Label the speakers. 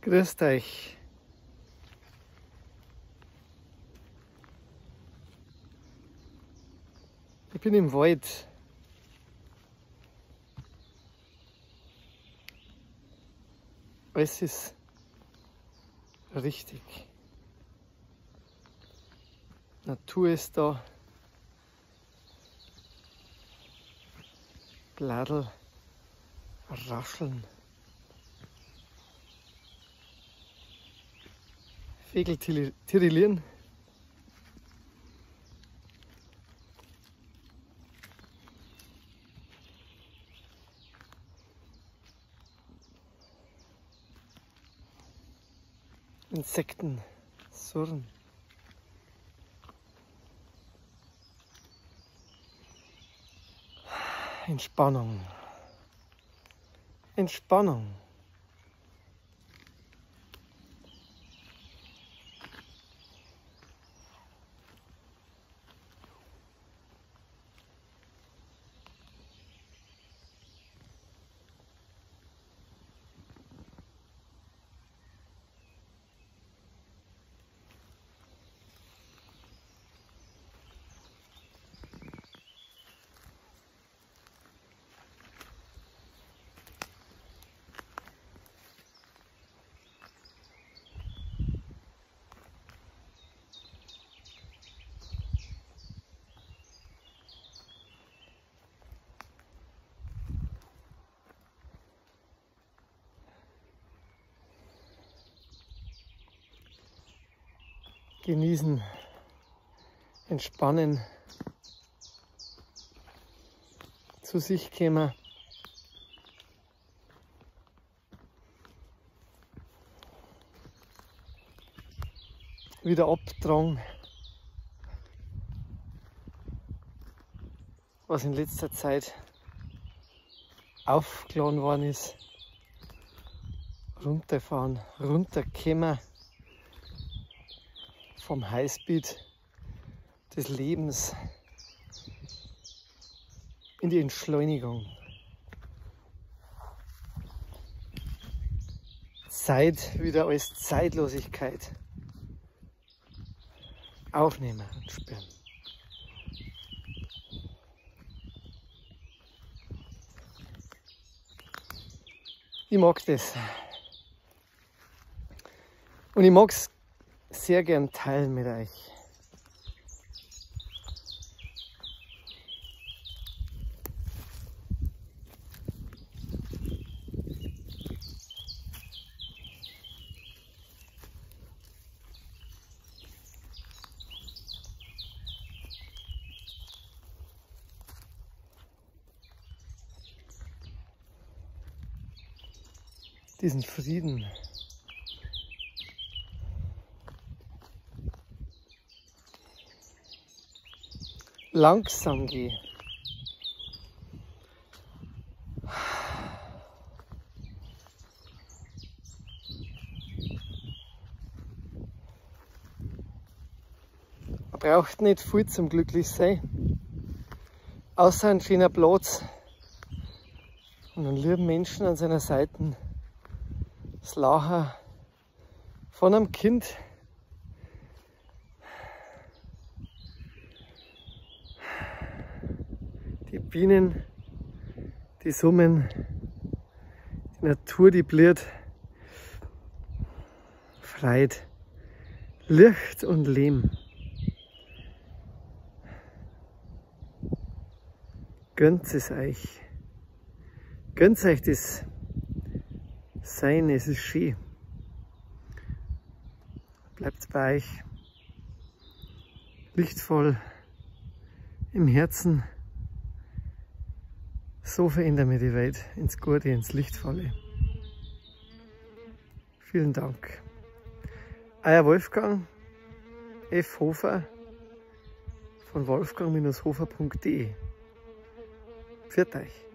Speaker 1: Grüßt euch. Ich bin im Wald. Alles ist richtig. Natur ist da. Bladel rascheln. Vögel tirillieren. Insekten surren. Entspannung. Entspannung. Genießen, entspannen, zu sich kommen. Wieder abtragen, was in letzter Zeit aufgeladen worden ist. Runterfahren, runterkommen vom Highspeed des Lebens in die Entschleunigung. Zeit wieder als Zeitlosigkeit aufnehmen und spüren. Ich mag das. Und ich mag es sehr gern teilen mit euch. Diesen Frieden. Langsam geh. Man braucht nicht viel zum glücklich sein. Außer ein schöner Platz und einen lieben Menschen an seiner Seite. Das Lachen von einem Kind. Die Bienen, die summen, die Natur, die blüht. Freude, Licht und Leben. Gönnt es euch. Gönnt euch das Sein, es ist schön. Bleibt bei euch. Lichtvoll im Herzen. So verändern wir die Welt ins Gute, ins Lichtvolle. Vielen Dank. Euer Wolfgang F. Hofer von wolfgang-hofer.de. Pfiat euch.